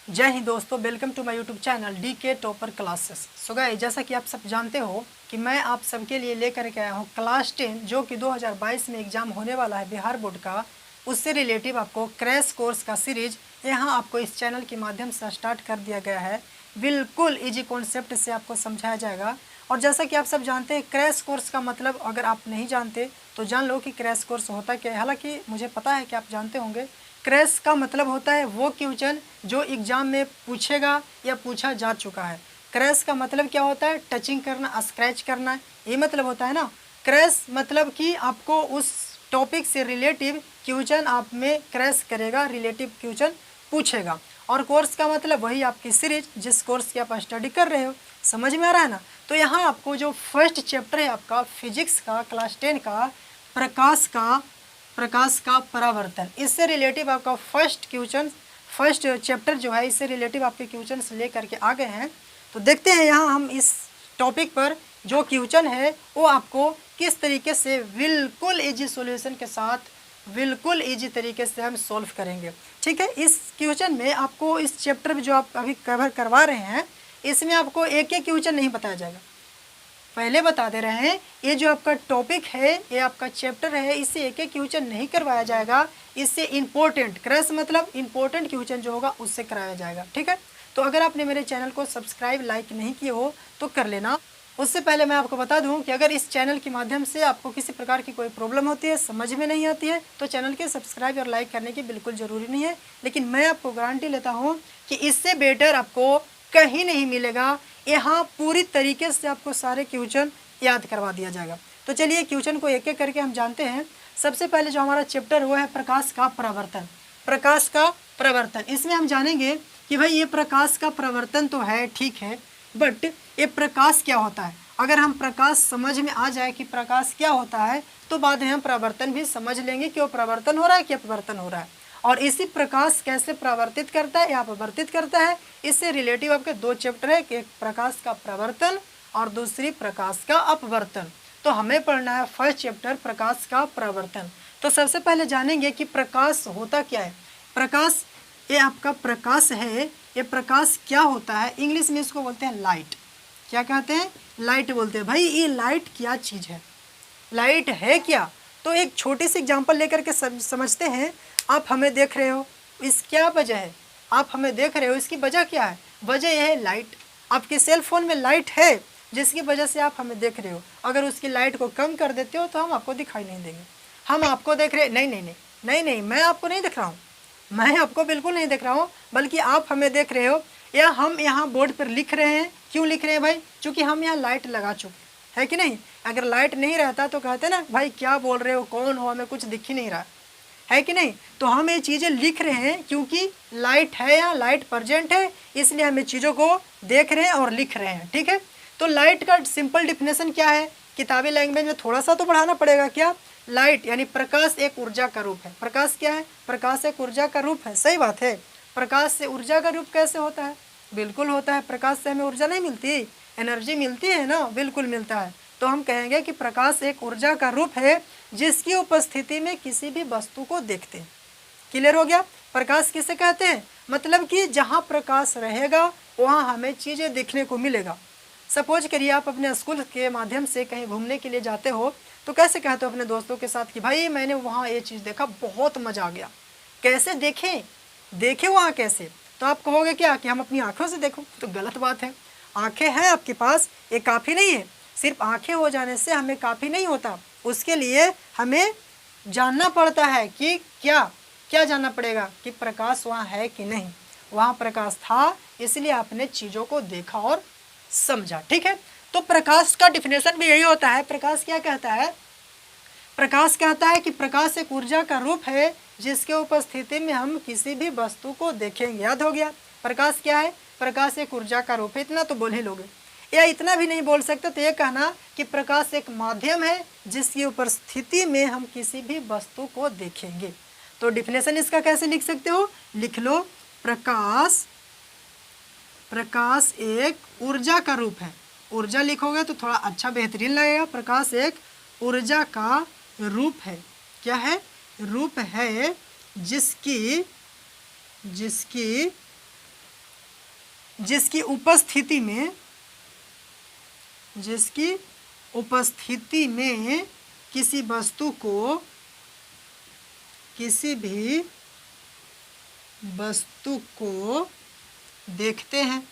जय हिंद दोस्तों, welcome to my YouTube channel DK topper classes. So guys, जैसा कि आप सब जानते हो कि मैं आप सबके लिए लेकर के आया हूँ क्लास 10 जो कि 2022 में एग्ज़ाम होने वाला है बिहार बोर्ड का। उससे रिलेटिव आपको क्रैश कोर्स का सीरीज यहाँ आपको इस चैनल के माध्यम से स्टार्ट कर दिया गया है। बिल्कुल ईजी कॉन्सेप्ट से आपको समझाया जाएगा। और जैसा कि आप सब जानते हैं, क्रैश कोर्स का मतलब अगर आप नहीं जानते तो जान लो कि क्रैश कोर्स होता क्या है। हालांकि मुझे पता है कि आप जानते होंगे। क्रैश का मतलब होता है वो क्वेश्चन जो एग्जाम में पूछेगा या पूछा जा चुका है। क्रैश का मतलब क्या होता है? टचिंग करना, स्क्रैच करना, ये मतलब होता है ना। क्रैश मतलब कि आपको उस टॉपिक से रिलेटिव क्वेश्चन आप में क्रैश करेगा, रिलेटिव क्वेश्चन पूछेगा। और कोर्स का मतलब वही आपकी सीरीज जिस कोर्स की आप स्टडी कर रहे हो। समझ में आ रहा है ना? तो यहाँ आपको जो फर्स्ट चैप्टर है आपका फिजिक्स का क्लास 10 का प्रकाश का परावर्तन, इससे रिलेटिव आपका फर्स्ट चैप्टर जो है इससे रिलेटिव आपके क्वेश्चन ले करके आ गए हैं। तो देखते हैं यहाँ हम इस टॉपिक पर जो क्वेश्चन है वो आपको किस तरीके से बिल्कुल इजी सॉल्यूशन के साथ बिल्कुल इजी तरीके से हम सॉल्व करेंगे। ठीक है, इस क्वेश्चन में आपको इस चैप्टर में जो आप अभी कवर करवा रहे हैं इसमें आपको एक एक क्वेश्चन नहीं बताया जाएगा। पहले बता दे रहे हैं, ये जो आपका टॉपिक है, ये आपका चैप्टर है, इससे एक एक क्वेश्चन नहीं करवाया जाएगा। इससे इंपॉर्टेंट क्रैश मतलब इंपॉर्टेंट क्वेश्चन जो होगा उससे कराया जाएगा। ठीक है, तो अगर आपने मेरे चैनल को सब्सक्राइब लाइक नहीं किए हो तो कर लेना। उससे पहले मैं आपको बता दूं कि अगर इस चैनल के माध्यम से आपको किसी प्रकार की कोई प्रॉब्लम होती है, समझ में नहीं आती है, तो चैनल के सब्सक्राइब और लाइक करने की बिल्कुल ज़रूरी नहीं है। लेकिन मैं आपको गारंटी लेता हूँ कि इससे बेटर आपको कहीं नहीं मिलेगा। यहाँ पूरी तरीके से आपको सारे क्वेश्चन याद करवा दिया जाएगा। तो चलिए क्वेश्चन को एक एक करके हम जानते हैं। सबसे पहले जो हमारा चैप्टर वो है प्रकाश का परावर्तन। प्रकाश का परावर्तन, इसमें हम जानेंगे कि भाई ये प्रकाश का परावर्तन तो है, ठीक है, बट ये प्रकाश क्या होता है। अगर हम प्रकाश समझ में आ जाए कि प्रकाश क्या होता है तो बाद में हम परावर्तन भी समझ लेंगे कि वो परावर्तन हो रहा है कि अपवर्तन हो रहा है। और इसी प्रकाश कैसे परावर्तित करता है या अपवर्तित करता है, इससे रिलेटिव आपके दो चैप्टर है, एक प्रकाश का परावर्तन और दूसरी प्रकाश का अपवर्तन। तो हमें पढ़ना है फर्स्ट चैप्टर प्रकाश का परावर्तन। तो सबसे पहले जानेंगे कि प्रकाश होता क्या है। प्रकाश, ये आपका प्रकाश है, ये प्रकाश क्या होता है? इंग्लिश में इसको बोलते हैं लाइट। क्या कहते हैं? लाइट बोलते हैं। भाई ये लाइट क्या चीज़ है, लाइट है क्या? तो एक छोटी सी एग्जांपल लेकर के समझते हैं। आप हमें देख रहे हो, इस क्या वजह है? आप हमें देख रहे हो, इसकी वजह क्या है? वजह यह है लाइट। आपके सेल फोन में लाइट है जिसकी वजह से आप हमें देख रहे हो। अगर उसकी लाइट को कम कर देते हो तो हम आपको दिखाई नहीं देंगे। हम आपको देख रहे, नहीं नहीं नहीं नहीं नहीं, मैं आपको नहीं देख रहा हूँ, मैं आपको बिल्कुल नहीं देख रहा हूँ, बल्कि आप हमें देख रहे हो। या हम यहाँ बोर्ड पर लिख रहे हैं, क्यों लिख रहे हैं भाई? क्योंकि हम यहाँ लाइट लगा चुके हैं कि नहीं। अगर लाइट नहीं रहता तो कहते ना भाई क्या बोल रहे हो, कौन हो, हमें कुछ दिख ही नहीं रहा है कि नहीं। तो हम ये चीज़ें लिख रहे हैं क्योंकि लाइट है, यहाँ लाइट प्रेजेंट है, इसलिए हम चीज़ों को देख रहे हैं और लिख रहे हैं। ठीक है, तो लाइट का सिंपल डिफिनेशन क्या है? किताबी लैंग्वेज में थोड़ा सा तो बढ़ाना पड़ेगा। क्या? लाइट यानी प्रकाश एक ऊर्जा का रूप है। प्रकाश क्या है? प्रकाश एक ऊर्जा का रूप है। सही बात है। प्रकाश से ऊर्जा का रूप कैसे होता है? बिल्कुल होता है। प्रकाश से हमें ऊर्जा नहीं मिलती, एनर्जी मिलती है ना, बिल्कुल मिलता है। तो हम कहेंगे कि प्रकाश एक ऊर्जा का रूप है जिसकी उपस्थिति में किसी भी वस्तु को देखते हैं। क्लियर हो गया? प्रकाश किसे कहते हैं? मतलब कि जहाँ प्रकाश रहेगा वहाँ हमें चीज़ें देखने को मिलेगा। सपोज करिए आप अपने स्कूल के माध्यम से कहीं घूमने के लिए जाते हो तो कैसे कहते हो अपने दोस्तों के साथ कि भाई मैंने वहाँ ये चीज़ देखा, बहुत मज़ा आ गया। कैसे देखें? देखे वहाँ कैसे? तो आप कहोगे क्या कि हम अपनी आँखों से देखो, तो गलत बात है। आँखें हैं आपके पास, ये काफ़ी नहीं है। सिर्फ आँखें हो जाने से हमें काफ़ी नहीं होता, उसके लिए हमें जानना पड़ता है कि क्या क्या जानना पड़ेगा कि प्रकाश वहाँ है कि नहीं। वहाँ प्रकाश था, इसलिए आपने चीज़ों को देखा और समझा। ठीक है, तो प्रकाश का डिफिनेशन भी यही होता है। प्रकाश क्या कहता है? प्रकाश कहता है कि प्रकाश एक ऊर्जा का रूप है जिसके उपस्थिति में हम किसी भी वस्तु को देखेंगे। याद हो गया? प्रकाश क्या है? प्रकाश एक ऊर्जा का रूप है। इतना तो बोल ही लोगे, या इतना भी नहीं बोल सकते तो ये कहना कि प्रकाश एक माध्यम है जिसकी उपस्थिति में हम किसी भी वस्तु को देखेंगे। तो डिफिनेशन इसका कैसे लिख सकते हो? लिख लो, प्रकाश एक ऊर्जा का रूप है। ऊर्जा लिखोगे तो थोड़ा अच्छा बेहतरीन लगेगा। प्रकाश एक ऊर्जा का रूप है। क्या है? रूप है जिसकी जिसकी उपस्थिति में किसी भी वस्तु को देखते हैं,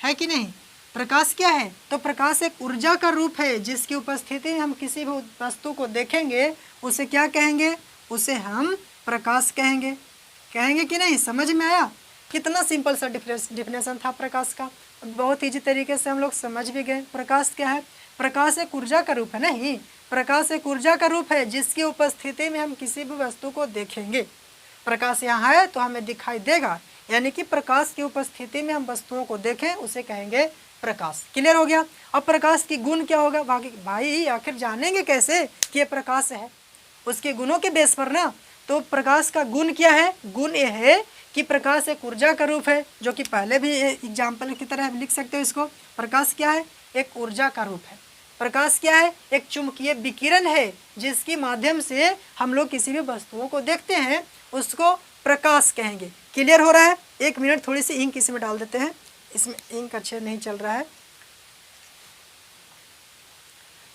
है कि नहीं। प्रकाश क्या है, तो प्रकाश एक ऊर्जा का रूप है जिसकी उपस्थिति में हम किसी भी वस्तु को देखेंगे, उसे क्या कहेंगे, उसे हम प्रकाश कहेंगे कि नहीं। समझ में आया, कितना सिंपल सा डिफिनेशन था प्रकाश का, बहुत ईजी तरीके से हम लोग समझ भी गए। प्रकाश क्या है, प्रकाश एक ऊर्जा का रूप है, नहीं, प्रकाश एक ऊर्जा का रूप है जिसकी उपस्थिति में हम किसी भी वस्तु को देखेंगे। प्रकाश यहाँ है तो हमें दिखाई देगा, यानी कि प्रकाश की उपस्थिति में हम वस्तुओं को देखें उसे कहेंगे प्रकाश। क्लियर हो गया। अब प्रकाश की गुण क्या होगा, भाई आखिर जानेंगे कैसे कि ये प्रकाश है, उसके गुणों के बेस पर ना। तो प्रकाश का गुण क्या है, गुण ये है कि प्रकाश एक ऊर्जा का रूप है, जो कि पहले भी एग्जाम्पल की तरह लिख सकते हो इसको। प्रकाश क्या है, एक ऊर्जा का रूप है। प्रकाश क्या है, एक चुंबकीय विकिरण है जिसके माध्यम से हम लोग किसी भी वस्तुओं को देखते हैं, उसको प्रकाश कहेंगे। क्लियर हो रहा है। एक मिनट, थोड़ी सी इंक इसमें डाल देते हैं, इसमें इंक अच्छे नहीं चल रहा है।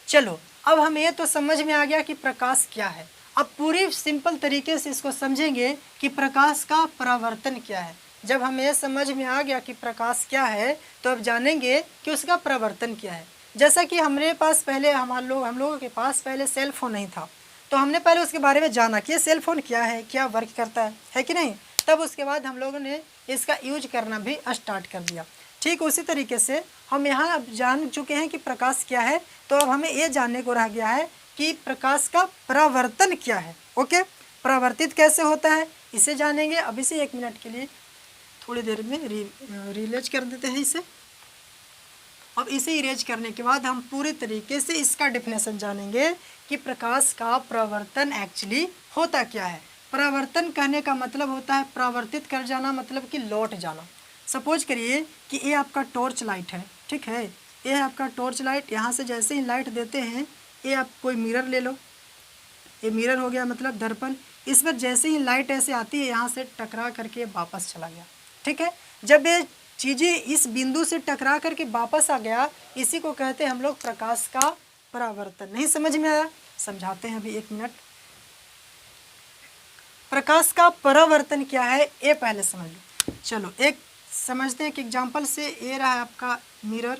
चलो, अब हमें ये तो समझ में आ गया कि प्रकाश क्या है। अब पूरी सिंपल तरीके से इसको समझेंगे कि प्रकाश का परावर्तन क्या है। जब हमें ये समझ में आ गया कि प्रकाश क्या है, तो अब जानेंगे कि उसका परावर्तन क्या है। जैसा कि हमारे पास पहले हम लोगों के पास पहले सेल फोन नहीं था, तो हमने पहले उसके बारे में जाना कि ये सेल फोन क्या है, क्या वर्क करता है कि नहीं। तब उसके बाद हम लोगों ने इसका यूज करना भी स्टार्ट कर दिया। ठीक उसी तरीके से हम यहाँ अब जान चुके हैं कि प्रकाश क्या है, तो अब हमें ये जानने को रह गया है कि प्रकाश का परावर्तन क्या है। ओके, परावर्तित कैसे होता है इसे जानेंगे। अब इसे 1 मिनट के लिए थोड़ी देर में रिलेज कर देते हैं इसे। अब इसे इरेज करने के बाद हम पूरे तरीके से इसका डेफिनेशन जानेंगे कि प्रकाश का परावर्तन एक्चुअली होता क्या है। परावर्तन कहने का मतलब होता है परावर्तित कर जाना, मतलब कि लौट जाना। सपोज करिए कि ये आपका टॉर्च लाइट है, ठीक है, ये है आपका टॉर्च लाइट। यहाँ से जैसे ही लाइट देते हैं, ये आप कोई मिरर ले लो, ये मिरर हो गया मतलब दर्पण। इस पर जैसे ही लाइट ऐसे आती है, यहाँ से टकरा करके वापस चला गया, ठीक है। जब ये चीज़ें इस बिंदु से टकरा करके वापस आ गया, इसी को कहते हैं हम लोग प्रकाश का परावर्तन। नहीं समझ में आया, समझाते हैं अभी 1 मिनट। प्रकाश का परावर्तन क्या है ये पहले समझ लो। चलो एक समझते हैं कि एग्जाम्पल से। ये रहा आपका मिरर,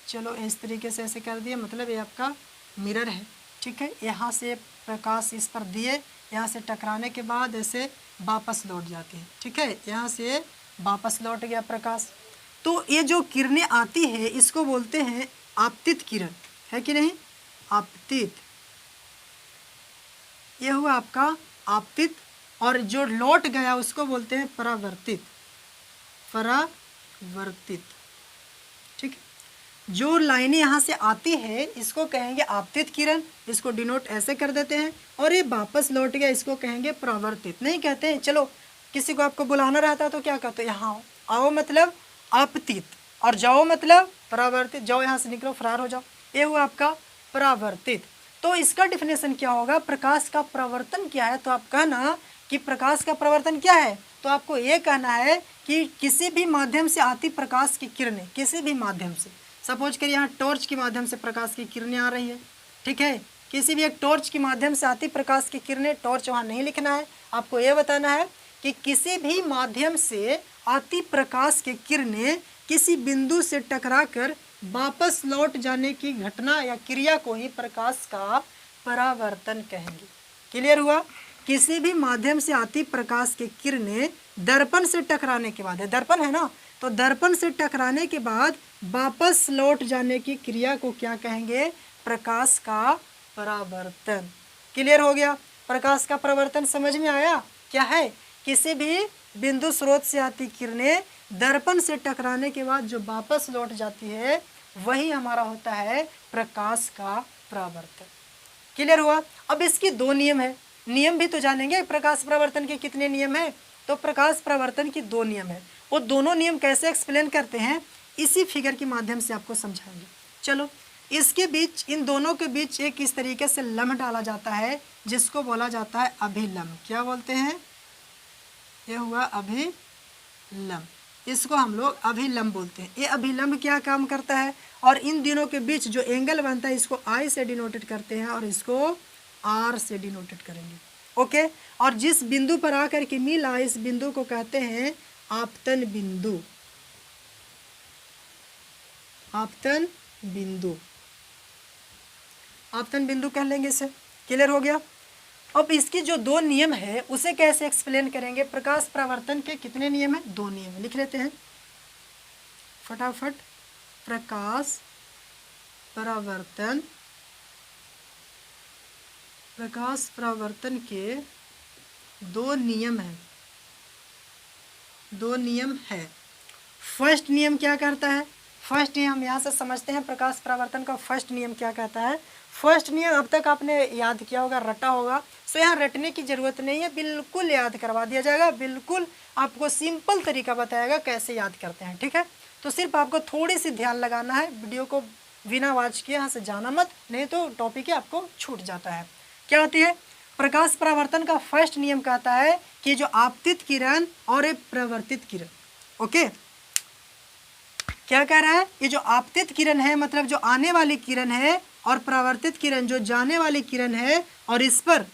चलो इस तरीके से ऐसे कर दिए, मतलब ये आपका मिरर है, ठीक है। यहाँ से प्रकाश इस पर दिए, यहाँ से टकराने के बाद ऐसे वापस लौट जाती है, ठीक है। यहाँ से वापस लौट गया प्रकाश। तो ये जो किरणें आती है इसको बोलते हैं आपतित किरण, है कि नहीं, आपतित। ये हुआ आपका आपतित, और जो लौट गया उसको बोलते हैं परावर्तित, परावर्तित, ठीक है। जो लाइनें यहाँ से आती है इसको कहेंगे आपतित किरण, इसको डिनोट ऐसे कर देते हैं। और ये वापस लौट गया, इसको कहेंगे परावर्तित। नहीं कहते हैं, चलो किसी को आपको बुलाना रहता है तो क्या कहते हैं, यहाँ आओ, आओ मतलब आपतित, और जाओ मतलब परावर्तित, जाओ यहाँ से निकलो, फरार हो जाओ। ये हुआ आपका परावर्तित। तो इसका डिफिनेशन क्या होगा, प्रकाश का परावर्तन क्या है। तो आप कहना कि प्रकाश का परावर्तन क्या है, तो आपको ये कहना है कि किसी भी माध्यम से आती प्रकाश की किरणें, किसी भी माध्यम से, सपोज करिए यहाँ टॉर्च के माध्यम से प्रकाश की किरणें आ रही है, ठीक है। किसी भी एक टॉर्च के माध्यम से आती प्रकाश की किरणें, टॉर्च वहाँ नहीं लिखना है, आपको ये बताना है कि किसी भी माध्यम से आती प्रकाश की किरणें किसी बिंदु से टकराकर वापस लौट जाने की घटना या क्रिया को ही प्रकाश का परावर्तन कहेंगे। क्लियर हुआ। किसी भी माध्यम से आती प्रकाश की किरणें दर्पण से टकराने के बाद, है दर्पण है ना, तो दर्पण से टकराने के बाद वापस लौट जाने की क्रिया को क्या कहेंगे, प्रकाश का परावर्तन। क्लियर हो गया। प्रकाश का परावर्तन समझ में आया क्या है, किसी भी बिंदु स्रोत से आती किरणें दर्पण से टकराने के बाद जो वापस लौट जाती है, वही हमारा होता है प्रकाश का परावर्तन। क्लियर हुआ। अब इसकी 2 नियम है, नियम भी तो जानेंगे। प्रकाश परावर्तन के कितने नियम है, तो प्रकाश परावर्तन की 2 नियम है। वो दोनों नियम कैसे एक्सप्लेन करते हैं, इसी फिगर के माध्यम से आपको समझाएंगे। चलो, इसके बीच, इन दोनों के बीच एक इस तरीके से लम्ब डाला जाता है जिसको बोला जाता है अभिलम्ब। क्या बोलते हैं, ये हुआ अभिलम्ब। इसको हम लोग अभिलंब बोलते हैं। ये अभिलंब क्या काम करता है, और इन दिनों के बीच जो एंगल बनता है इसको आई से डिनोटेड करते हैं और इसको आर से डिनोटेड करेंगे। ओके, और जिस बिंदु पर आकर के मिला इस बिंदु को कहते हैं आपतन बिंदु। आपतन बिंदु, आपतन बिंदु कह लेंगे इसे। क्लियर हो गया। अब इसकी जो दो नियम है उसे कैसे एक्सप्लेन करेंगे। प्रकाश परावर्तन के कितने नियम है, दो नियम है, लिख लेते हैं फटाफट। प्रकाश परावर्तन, प्रकाश परावर्तन के दो नियम है, दो नियम है। फर्स्ट नियम क्या करता है, फर्स्ट नियम हम यहाँ से समझते हैं प्रकाश परावर्तन का फर्स्ट नियम क्या कहता है। फर्स्ट नियम अब तक आपने याद किया होगा, रटा होगा, सो यहाँ रटने की ज़रूरत नहीं है, बिल्कुल याद करवा दिया जाएगा, बिल्कुल आपको सिंपल तरीका बताएगा कैसे याद करते हैं। ठीक है, तो सिर्फ आपको थोड़ी सी ध्यान लगाना है, वीडियो को बिना वॉच किए यहाँ से जाना मत, नहीं तो टॉपिक आपको छूट जाता है। क्या होती है, प्रकाश परावर्तन का फर्स्ट नियम कहता है कि जो आपतित किरण और एक प्रवर्तित किरण, ओके, क्या कह रहा है, ये जो आपतित किरण है मतलब जो आने वाली किरण है, और परावर्तित किरण जो जाने वाली किरण है, और इस पर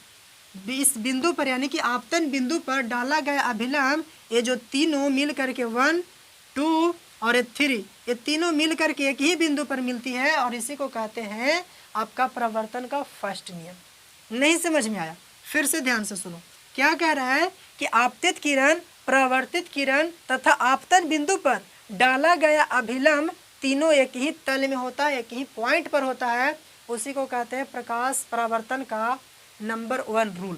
इस बिंदु पर यानी कि आपतन बिंदु पर डाला गया अभिलंब, ये जो तीनों मिल करके 1, 2 और 3, ये तीनों मिल करके एक ही बिंदु पर मिलती है, और इसी को कहते हैं आपका परावर्तन का फर्स्ट नियम। नहीं समझ में आया, फिर से ध्यान से सुनो। क्या कह रहा है कि आपतित किरण, परावर्तित किरण तथा आपतन बिंदु पर डाला गया अभिलंब तीनों एक ही तल में होता है, एक ही पॉइंट पर होता है, उसी को कहते हैं प्रकाश परावर्तन का नंबर 1 रूल।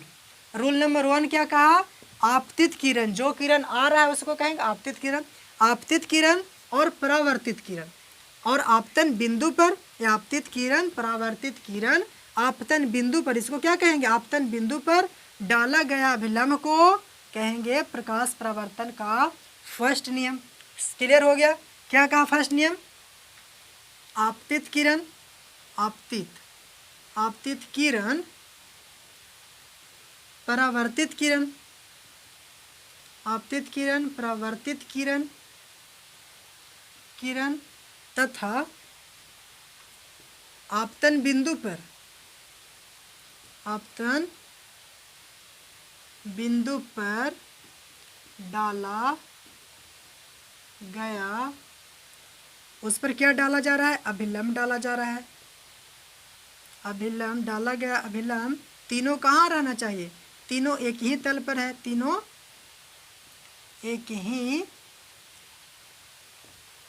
रूल नंबर 1 क्या कहा, आपतित किरण, जो किरण आ रहा है उसको कहेंगे आपतित किरण, आपतित किरण और परावर्तित किरण, और आपतन बिंदु पर या आपतित किरण, परावर्तित किरण, आपतन बिंदु पर, इसको क्या कहेंगे, आपतन बिंदु पर डाला गया अभिलंब को कहेंगे प्रकाश परावर्तन का फर्स्ट नियम। क्लियर हो गया। क्या कहा फर्स्ट नियम, आपतित किरण, आपतित किरण, परावर्तित किरण, आपतित किरण, परावर्तित किरण, किरण तथा आपतन बिंदु पर, आपतन बिंदु पर डाला गया, उस पर क्या डाला जा रहा है, अभिलंब डाला जा रहा है, अभिलंब डाला गया। अभिलंब तीनों कहाँ रहना चाहिए, तीनों एक ही तल पर है, तीनों एक ही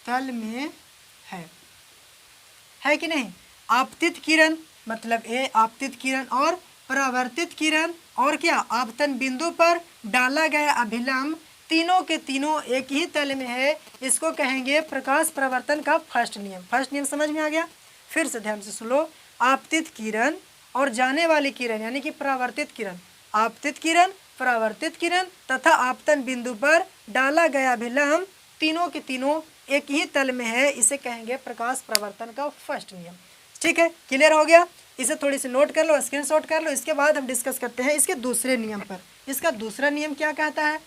तल में है कि नहीं। आपतित किरण मतलब ये आपतित किरण और परावर्तित किरण और क्या आपतन बिंदु पर डाला गया अभिलंब तीनों के तीनों एक ही तल में है, इसको कहेंगे प्रकाश परावर्तन का फर्स्ट नियम। फर्स्ट नियम समझ में आ गया। फिर से ध्यान से सुनो, आपतित किरण और जाने वाली किरण यानी कि परावर्तित किरण, आपतित किरण, परावर्तित किरण तथा आपतन बिंदु पर डाला गया अभिलंब तीनों के तीनों एक ही तल में है, इसे कहेंगे प्रकाश परावर्तन का फर्स्ट नियम। ठीक है, क्लियर हो गया। इसे थोड़ी सी नोट कर लो, स्क्रीनशॉट कर लो। इसके बाद हम डिस्कस करते हैं इसके दूसरे नियम पर। इसका दूसरा नियम क्या कहता है,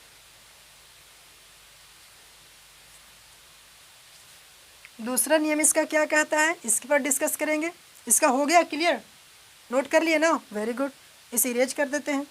दूसरा नियम इसका क्या कहता है, इसके पर डिस्कस करेंगे। इसका हो गया क्लियर, नोट कर लिए ना, वेरी गुड। इसे इरेज कर देते हैं।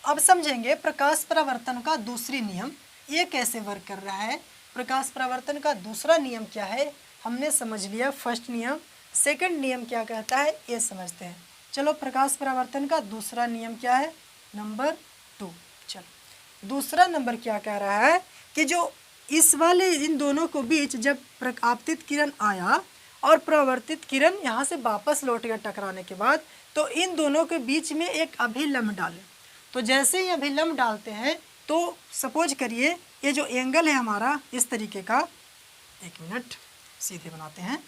अब समझेंगे प्रकाश परावर्तन का दूसरी नियम, ये कैसे वर्क कर रहा है। प्रकाश परावर्तन का दूसरा नियम क्या है, हमने समझ लिया फर्स्ट नियम। सेकंड नियम क्या कहता है ये समझते हैं। चलो, प्रकाश परावर्तन का दूसरा नियम क्या है, नंबर 2। चलो, दूसरा नंबर क्या कह रहा है कि जो इस वाले इन दोनों को बीच जब आपतित किरण आया और परावर्तित किरण यहाँ से वापस लौट गया टकराने के बाद, तो इन दोनों के बीच में एक अभिलंब डालें। तो जैसे ही अभिलंब डालते हैं तो सपोज करिए ये जो एंगल है हमारा इस तरीके का, एक मिनट सीधे बनाते हैं,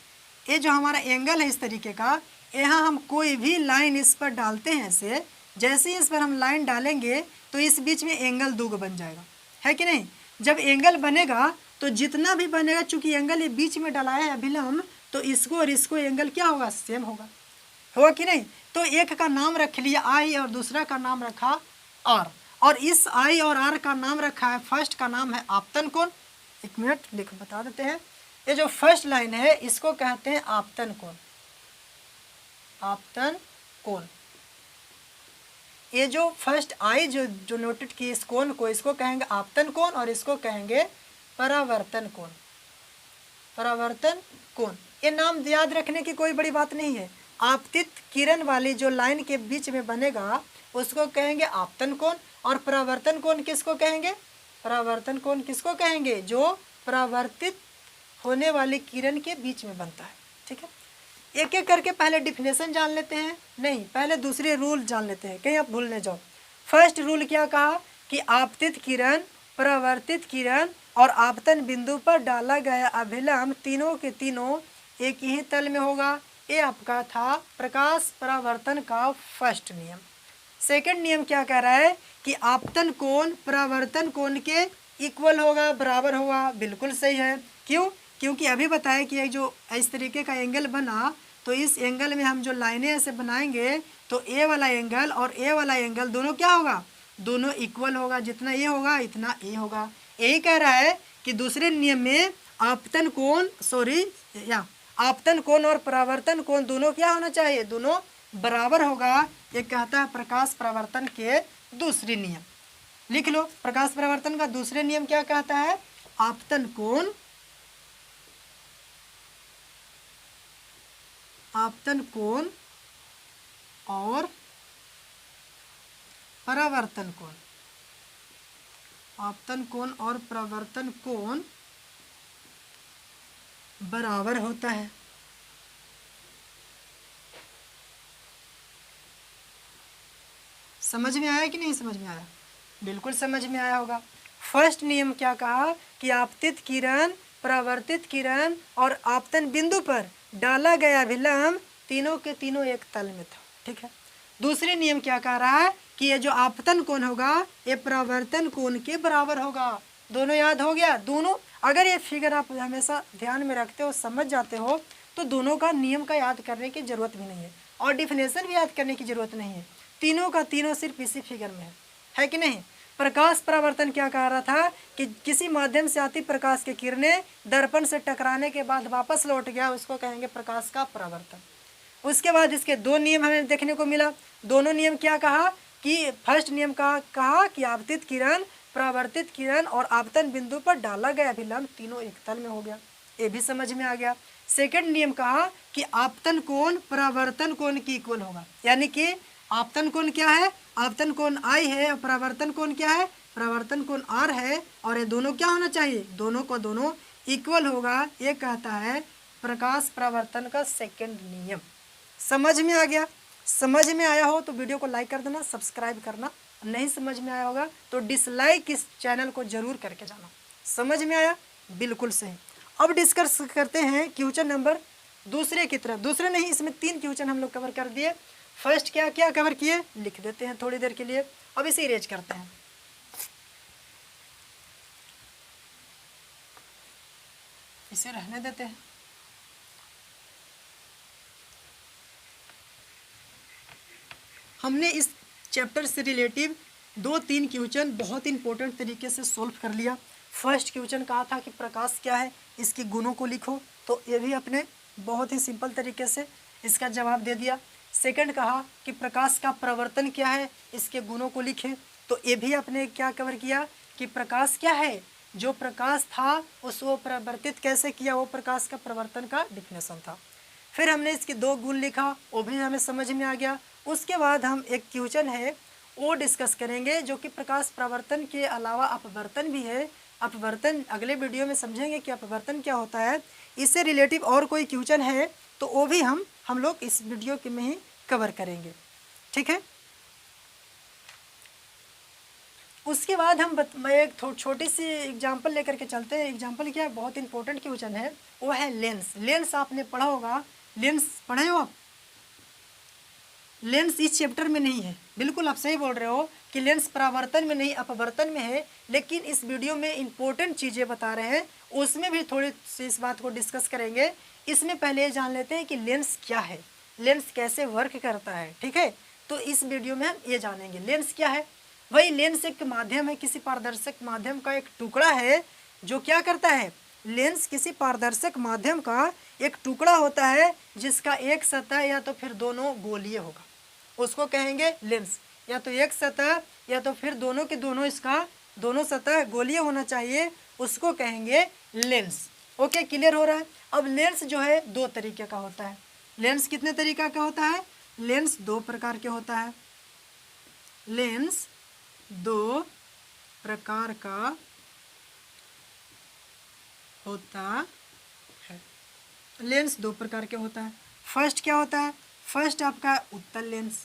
ये जो हमारा एंगल है इस तरीके का, यहाँ हम कोई भी लाइन इस पर डालते हैं ऐसे, जैसे ही इस पर हम लाइन डालेंगे तो इस बीच में एंगल 2 बन जाएगा, है कि नहीं। जब एंगल बनेगा तो जितना भी बनेगा, चूंकि एंगल ये बीच में डाला है अभिलंब, तो इसको और इसको एंगल क्या होगा, सेम होगा कि नहीं। तो एक का नाम रख लिया आई और दूसरा का नाम रखा आर। और इस आई और आर का नाम रखा है, फर्स्ट का नाम है आपतन कोण। एक मिनट लिख बता देते हैं। ये जो फर्स्ट लाइन है इसको कहते हैं आपतन कोण, आपतन कोण। ये जो फर्स्ट आई जो नोटेड की इस कोण को, इसको कहेंगे आपतन कोण और इसको कहेंगे परावर्तन कोण, परावर्तन कोण। ये नाम याद रखने की कोई बड़ी बात नहीं है। आपतित किरण वाली जो लाइन के बीच में बनेगा उसको कहेंगे आपतन कोण, और परावर्तन कोण किसको कहेंगे, परावर्तन कोण किसको कहेंगे, जो परावर्तित होने वाली किरण के बीच में बनता है। ठीक है, एक एक करके पहले डिफिनेशन जान लेते हैं, नहीं पहले दूसरे रूल जान लेते हैं, कहीं आप भूल न जाओ। फर्स्ट रूल क्या कहा कि आपतित किरण, परावर्तित किरण और आपतन बिंदु पर डाला गया अभिलंब तीनों के तीनों एक ही तल में होगा। ये आपका था प्रकाश परावर्तन का फर्स्ट नियम। सेकंड नियम क्या कह रहा है कि आपतन कोण परावर्तन कोण के इक्वल होगा, बराबर होगा। बिल्कुल सही है। क्यों? क्योंकि अभी बताया कि एक जो इस तरीके का एंगल बना, तो इस एंगल में हम जो लाइनें ऐसे बनाएंगे तो ए वाला एंगल और ए वाला एंगल दोनों क्या होगा, दोनों इक्वल होगा। जितना ये होगा इतना ए होगा। यही कह रहा है कि दूसरे नियम में आपतन कोण आपतन कोण और परावर्तन कोण दोनों क्या होना चाहिए, दोनों बराबर होगा। ये कहता है प्रकाश परावर्तन के दूसरे नियम। लिख लो, प्रकाश परावर्तन का दूसरे नियम क्या कहता है, आपतन कोण, आपतन कोण और परावर्तन कोण, आपतन कोण और परावर्तन कोण बराबर होता है। समझ में आया कि नहीं समझ में आया? बिल्कुल समझ में आया होगा। फर्स्ट नियम क्या कहा कि आपतित किरण, परावर्तित किरण और आपतन बिंदु पर डाला गया अभिलंब तीनों के तीनों एक तल में था। ठीक है। दूसरे नियम क्या कह रहा है कि ये जो आपतन कोण होगा ये परावर्तन कोण के बराबर होगा। दोनों याद हो गया? दोनों, अगर ये फिगर आप हमेशा ध्यान में रखते हो, समझ जाते हो, तो दोनों का नियम का याद करने की जरूरत भी नहीं है और डिफिनेशन भी याद करने की जरूरत नहीं है। तीनों का तीनों सिर्फ इसी फिगर में है कि नहीं। प्रकाश परावर्तन क्या कह रहा था कि किसी माध्यम से आती प्रकाश की किरणें दर्पण से टकराने के बाद वापस लौट गया, उसको कहेंगे प्रकाश का परावर्तन। उसके बाद इसके दो नियम हमें देखने को मिला। दोनों नियम क्या कहा कि फर्स्ट नियम का कहा कि आपतित किरण, परावर्तित किरण और आपतन बिंदु पर डाला गया अभिलंब तीनों एक तल में हो गया। ये भी समझ में आ गया। सेकंड नियम कहा कि आपतन कोण परावर्तन कोण की इक्वल होगा, यानी कि आपतन कोण क्या है, आपतन कोण आई है और परावर्तन कोण क्या है, परावर्तन कोण आर है, और ये दोनों क्या होना चाहिए, दोनों को दोनों इक्वल होगा। ये कहता है प्रकाश परावर्तन का सेकंड नियम। समझ में आ गया? समझ में आया हो तो वीडियो को लाइक कर देना, सब्सक्राइब करना। नहीं समझ में आया होगा तो डिसलाइक इस चैनल को जरूर करके जाना। समझ में आया? बिल्कुल सही। अब डिस्कस करते हैं क्वेश्चन नंबर दूसरे की तरफ। दूसरे नहीं, इसमें 3 क्वेश्चन हम लोग कवर कर दिए। फर्स्ट क्या क्या कवर किए लिख देते हैं थोड़ी देर के लिए। अब इसे इरेज करते हैं। इसे रहने देते हैं। हमने इस चैप्टर से रिलेटिव 2-3 क्वेश्चन बहुत इंपॉर्टेंट तरीके से सॉल्व कर लिया। फर्स्ट क्वेश्चन कहा था कि प्रकाश क्या है, इसके गुणों को लिखो, तो ये भी अपने बहुत ही सिंपल तरीके से इसका जवाब दे दिया। सेकंड कहा कि प्रकाश का परावर्तन क्या है, इसके गुणों को लिखें, तो ये भी अपने क्या कवर किया कि प्रकाश क्या है, जो प्रकाश था उसको परावर्तित कैसे किया, वो प्रकाश का परावर्तन का डिफिनेशन था। फिर हमने इसके 2 गुण लिखा, वो भी हमें समझ में आ गया। उसके बाद हम एक क्वेश्चन है वो डिस्कस करेंगे जो कि प्रकाश परावर्तन के अलावा अपवर्तन भी है। अपवर्तन अगले वीडियो में समझेंगे कि अपवर्तन क्या होता है। इससे रिलेटिव और कोई क्वेश्चन है तो वो भी हम लोग इस वीडियो के में ही कवर करेंगे। ठीक है। उसके बाद मैं एक छोटी सी एग्जांपल लेकर के चलते हैं। एग्जांपल क्या है, बहुत इंपॉर्टेंट क्वेश्चन है, वो है लेंस। लेंस आपने पढ़ा होगा, लेंस पढ़े हो आप? लेंस इस चैप्टर में नहीं है, बिल्कुल आप सही बोल रहे हो कि लेंस परावर्तन में नहीं अपवर्तन में है, लेकिन इस वीडियो में इंपॉर्टेंट चीज़ें बता रहे हैं, उसमें भी थोड़ी सी इस बात को डिस्कस करेंगे। इसमें पहले ये जान लेते हैं कि लेंस क्या है, लेंस कैसे वर्क करता है। ठीक है, तो इस वीडियो में हम ये जानेंगे लेंस क्या है। वही लेंस एक माध्यम है, किसी पारदर्शक माध्यम का एक टुकड़ा है जो क्या करता है, लेंस किसी पारदर्शक माध्यम का एक टुकड़ा होता है जिसका एक सतह या तो फिर दोनों गोलीय होगा, उसको कहेंगे लेंस। या तो एक सतह या तो फिर दोनों के दोनों, इसका दोनों सतह गोलीय होना चाहिए, उसको कहेंगे लेंस। ओके, क्लियर हो रहा है। अब लेंस जो है दो तरीके का होता है। लेंस कितने तरीका का होता है, लेंस दो प्रकार के होता है। लेंस दो प्रकार का होता है। लेंस दो प्रकार के होता है। फर्स्ट क्या होता है, फर्स्ट आपका उत्तल लेंस,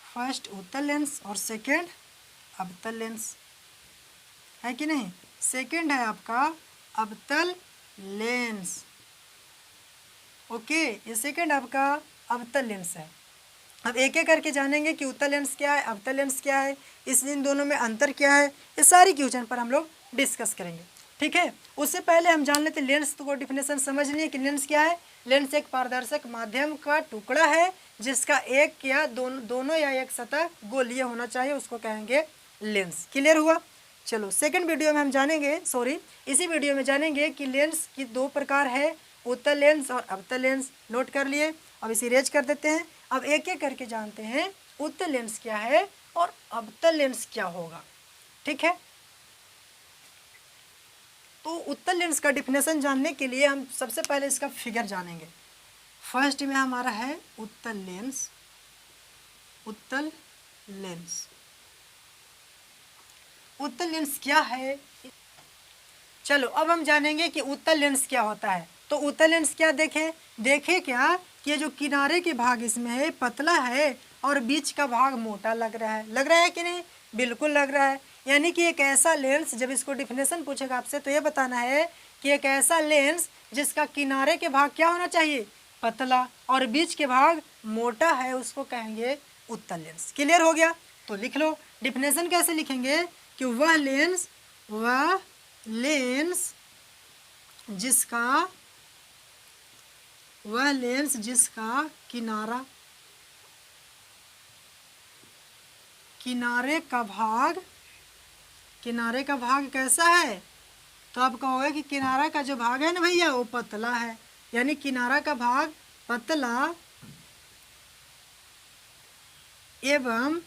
फर्स्ट उत्तल लेंस, और सेकेंड अवतल लेंस, है कि नहीं। सेकेंड है आपका अवतल लेंस। ओके, ये सेकेंड आपका अवतल लेंस है। अब एक एक करके जानेंगे कि उत्तल लेंस क्या है, अवतल लेंस क्या है, इन दोनों में अंतर क्या है, ये सारी क्वेश्चन पर हम लोग डिस्कस करेंगे, ठीक है। उससे पहले हम जान लेते लेंस को डिफिनेशन समझ लिए कि लेंस क्या है। लेंस एक पारदर्शक माध्यम का टुकड़ा है जिसका एक या दोनों या एक सतह गोलीय होना चाहिए, उसको कहेंगे लेंस। क्लियर हुआ। चलो सेकंड वीडियो में हम जानेंगे, इसी वीडियो में जानेंगे कि लेंस की दो प्रकार है, उत्तल लेंस और अवतल लेंस। नोट कर लिए, अब इसे इरेज कर देते हैं। अब एक एक करके जानते हैं उत्तल लेंस क्या है और अवतल लेंस क्या होगा, ठीक है। तो उत्तल लेंस का डिफिनेशन जानने के लिए हम सबसे पहले इसका फिगर जानेंगे। फर्स्ट में हमारा है उत्तल लेंस, उत्तल लेंस। उत्तल लेंस क्या है, चलो अब हम जानेंगे कि उत्तल लेंस क्या होता है। तो उत्तल लेंस क्या, देखें क्या कि ये जो किनारे के भाग इसमें है पतला है और बीच का भाग मोटा लग रहा है कि नहीं, बिल्कुल लग रहा है। यानी कि एक ऐसा लेंस, जब इसको डिफिनेशन पूछेगा आपसे तो ये बताना है कि एक ऐसा लेंस जिसका किनारे के भाग क्या होना चाहिए, पतला, और बीच के भाग मोटा है, उसको कहेंगे उत्तल लेंस। क्लियर हो गया। तो लिख लो डिफिनेशन कैसे लिखेंगे कि वह लेंस जिसका किनारे का भाग कैसा है, तो आप कहोगे कि किनारा का जो भाग है ना भैया वो पतला है, यानी किनारा का भाग पतला एवं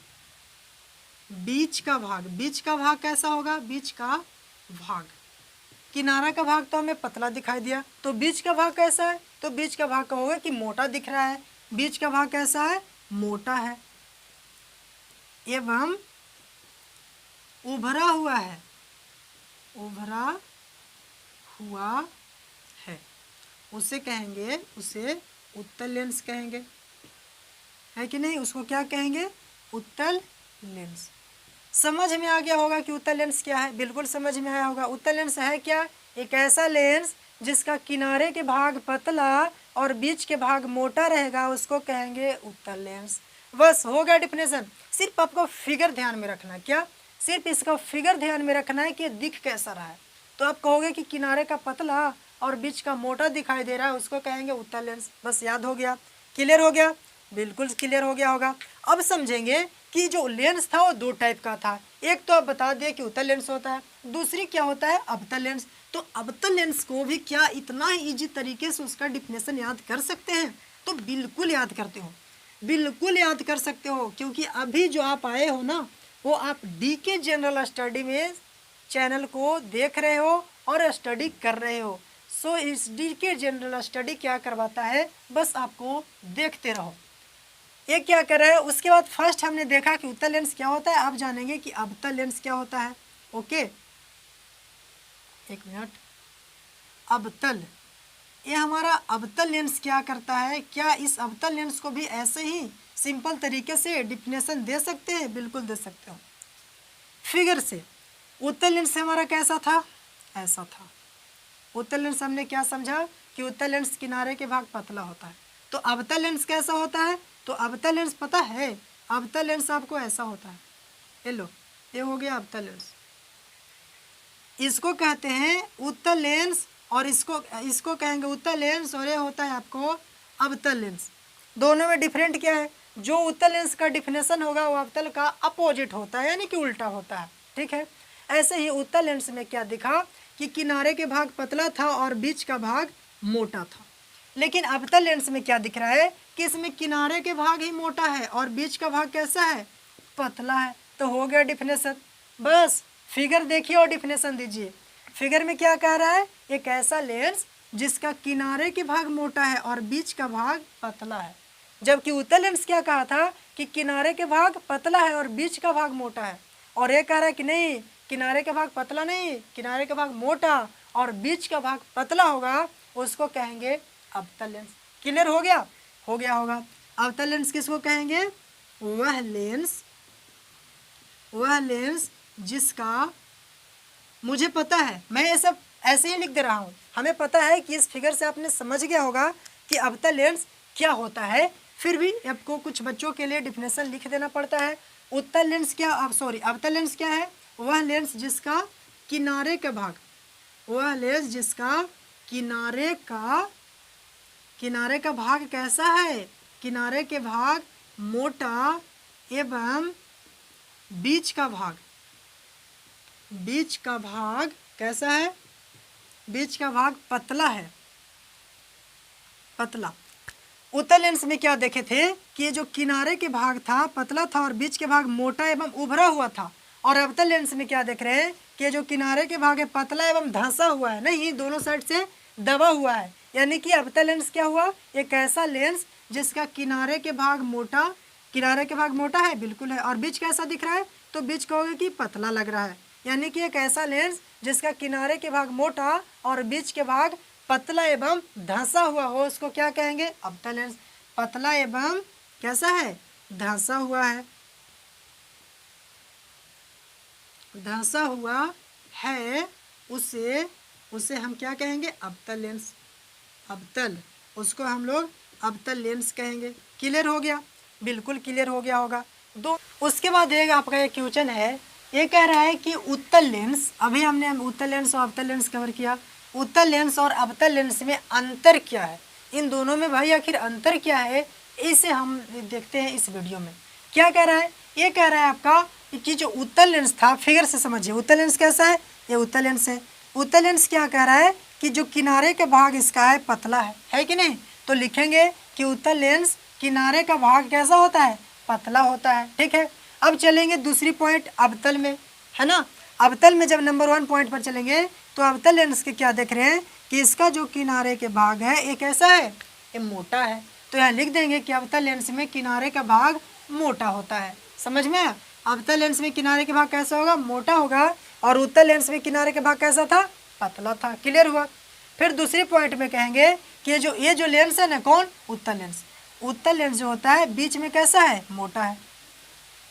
बीच का भाग कैसा होगा, बीच का भाग, किनारा का भाग तो हमें पतला दिखाई दिया, तो बीच का भाग कैसा है, तो बीच का भाग कहोगे कि मोटा दिख रहा है, बीच का भाग कैसा है, मोटा है, एवं उभरा हुआ है, उसे उत्तल लेंस कहेंगे, है कि नहीं। उसको क्या कहेंगे, उत्तल लेंस। समझ में आ गया होगा कि उत्तल लेंस क्या है, बिल्कुल समझ में आया होगा। उत्तल लेंस है क्या, एक ऐसा लेंस जिसका किनारे के भाग पतला और बीच के भाग मोटा रहेगा, उसको कहेंगे उत्तल लेंस। बस हो गया डिफिनेशन। सिर्फ आपको फिगर ध्यान में रखना है, क्या, सिर्फ इसका फिगर ध्यान में रखना है कि दिख कैसा रहा है। तो आप कहोगे कि किनारे का पतला और बीच का मोटा दिखाई दे रहा है, उसको कहेंगे उत्तल लेंस। बस याद हो गया, क्लियर हो गया, बिल्कुल क्लियर हो गया होगा। अब समझेंगे कि जो लेंस था वो दो टाइप का था। एक तो आप बता दिए कि उत्तल लेंस होता है, दूसरी क्या होता है, अवतल लेंस। तो अवतल लेंस को भी क्या इतना ही ईजी तरीके से उसका डिफिनेशन याद कर सकते हैं, तो बिल्कुल याद करते हो, बिल्कुल याद कर सकते हो, क्योंकि अभी जो आप आए हो ना वो आप डीके जनरल स्टडी में चैनल को देख रहे हो और स्टडी कर रहे हो। सो इस डीके जनरल स्टडी क्या करवाता है, बस आपको देखते रहो। ये क्या कर रहा है, उसके बाद फर्स्ट हमने देखा कि उत्तल लेंस क्या होता है, अब जानेंगे कि अवतल लेंस क्या होता है। ओके, एक मिनट। अवतल, ये हमारा अवतल लेंस क्या करता है, क्या इस अवतल लेंस को भी ऐसे ही सिंपल तरीके से डिफिनेशन दे सकते हैं, बिल्कुल दे सकते हो। फिगर से उत्तल लेंस हमारा कैसा था, ऐसा था। उत्तल लेंस हमने क्या समझा कि उत्तल लेंस किनारे के भाग पतला होता है। तो अवतल लेंस कैसा होता है, तो अवतल लेंस पता है, अवतल लेंस आपको ऐसा होता है, ये लो, ये हो गया अवतल लेंस। इसको कहते हैं उत्तल लेंस और इसको कहेंगे उत्तल लेंस, और ये होता है आपको अवतल लेंस। दोनों में डिफरेंट क्या है, जो उत्तल लेंस का डिफिनेशन होगा वो अवतल का अपोजिट होता है, यानी कि उल्टा होता है। ठीक है, ऐसे ही उत्तल लेंस में क्या दिखा कि किनारे के भाग पतला था और बीच का भाग मोटा था। लेकिन अवतल लेंस में क्या दिख रहा है कि इसमें किनारे के भाग ही मोटा है और बीच का भाग कैसा है, पतला है। तो हो गया डिफिनेशन। बस फिगर देखिए और डिफिनेशन दीजिए। फिगर में क्या कह रहा है, एक ऐसा लेंस जिसका किनारे के भाग मोटा है और बीच का भाग पतला है। जबकि उत्तल लेंस क्या कहा था कि किनारे के भाग पतला है और बीच का भाग मोटा है, और ये कह रहा है कि नहीं, किनारे का भाग पतला नहीं, किनारे का भाग मोटा और बीच का भाग पतला होगा, उसको कहेंगे अवतल लेंस। क्लियर हो गया? हो गया होगा। अवतल लेंस किसको कहेंगे? वह लेंस जिसका, मुझे पता है, मैं ये सब ऐसे ही लिख दे रहा हूँ, हमें पता है कि इस फिगर से आपने समझ गया होगा कि अवतल लेंस क्या होता है, फिर भी आपको कुछ बच्चों के लिए डिफिनेशन लिख देना पड़ता है। उत्तल लेंस क्या, अवतल लेंस क्या है? वह लेंस जिसका किनारे का भाग, वह लेंस जिसका किनारे का भाग कैसा है, किनारे के भाग मोटा एवं बीच का भाग कैसा है, बीच का भाग पतला है, पतला। उत्तल लेंस में क्या देखे थे कि जो किनारे के भाग था पतला था और बीच के भाग मोटा एवं उभरा हुआ था, और अवतल लेंस में क्या देख रहे हैं कि जो किनारे के भाग है पतला एवं धंसा हुआ है, नहीं, दोनों साइड से दबा हुआ है। यानी कि अवतल लेंस क्या हुआ, एक ऐसा लेंस जिसका किनारे के भाग मोटा है, बिल्कुल है, और बीच कैसा दिख रहा है, तो बीच कहोगे कि पतला लग रहा है। यानी कि एक ऐसा लेंस जिसका किनारे के भाग मोटा और बीच के भाग पतला एवं धंसा हुआ हो, उसको क्या कहेंगे? अवतल लेंस। पतला एवं कैसा है, धंसा हुआ है, धंसा हुआ है, उसे हम क्या कहेंगे? अवतल लेंस। अवतल, उसको हम लोग अवतल लेंस कहेंगे। क्लियर हो गया? बिल्कुल क्लियर हो गया होगा। उसके बाद एक आपका एक क्वेश्चन है, ये कह रहा है कि उत्तल लेंस, अभी हमने उत्तल लेंस और अवतल लेंस कवर किया, उत्तल लेंस और अवतल लेंस में अंतर क्या है, इन दोनों में भाई आखिर अंतर क्या है, इसे हम देखते हैं इस वीडियो में। क्या कह रहा है? ये कह रहा है आपका कि जो उत्तल लेंस था, फिगर से समझिए, उत्तल लेंस कैसा है, ये उत्तल लेंस है। उत्तल लेंस क्या कह रहा है कि जो किनारे का भाग इसका है पतला है कि नहीं, तो लिखेंगे कि उत्तल लेंस किनारे का भाग कैसा होता है, पतला होता है। ठीक है, अब चलेंगे दूसरी पॉइंट अवतल में, है ना। अवतल में जब नंबर 1 पॉइंट पर चलेंगे तो अवतल लेंस के क्या देख रहे हैं कि इसका जो किनारे के भाग है ये कैसा है, ये मोटा है। तो यहाँ लिख देंगे कि अवतल लेंस में किनारे का भाग मोटा होता है। समझ में आया? अवतल लेंस में किनारे के भाग कैसा होगा, मोटा होगा, और उत्तल लेंस में किनारे के भाग कैसा था, पतला था। क्लियर हुआ? फिर दूसरे पॉइंट में कहेंगे कि ये जो लेंस है ना, कौन, उत्तल लेंस। उत्तल लेंस जो होता है बीच में कैसा है, मोटा है,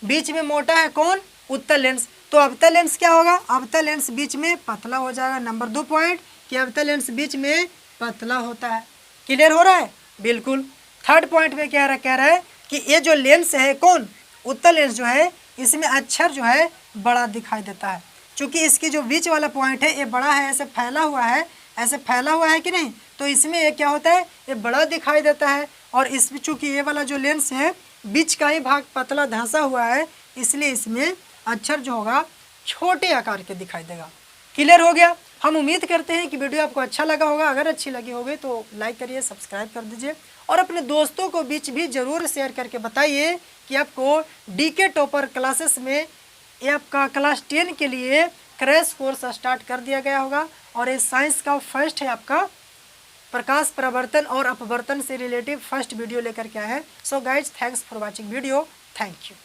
बीच में मोटा है, कौन, उत्तल लेंस। तो अवतल लेंस क्या होगा, अवतल लेंस बीच में पतला हो जाएगा। नंबर 2 पॉइंट कि अवतल लेंस बीच में पतला होता है। क्लियर हो रहा है? बिल्कुल। थर्ड पॉइंट में क्या कह रहा है कि ये जो लेंस है, कौन, उत्तल लेंस जो है, इसमें अक्षर जो है बड़ा दिखाई देता है। चूँकि इसकी जो बीच वाला पॉइंट है ये बड़ा है, ऐसे फैला हुआ है कि नहीं, तो इसमें ये क्या होता है, ये बड़ा दिखाई देता है। और इसमें चूँकि ये वाला जो लेंस है बीच का ही भाग पतला धंसा हुआ है, इसलिए इसमें अक्षर जो होगा छोटे आकार के दिखाई देगा। क्लियर हो गया? हम उम्मीद करते हैं कि वीडियो आपको अच्छा लगा होगा। अगर अच्छी लगी होगी तो लाइक करिए, सब्सक्राइब कर दीजिए, और अपने दोस्तों को बीच भी ज़रूर शेयर करके बताइए कि आपको डीके टॉपर क्लासेस में ये आपका क्लास 10 के लिए क्रैश कोर्स स्टार्ट कर दिया गया होगा। और ये साइंस का फर्स्ट है, आपका प्रकाश प्रवर्तन और अपवर्तन से रिलेटिव फर्स्ट वीडियो लेकर के आए हैं। So guys, thanks for watching video. Thank you.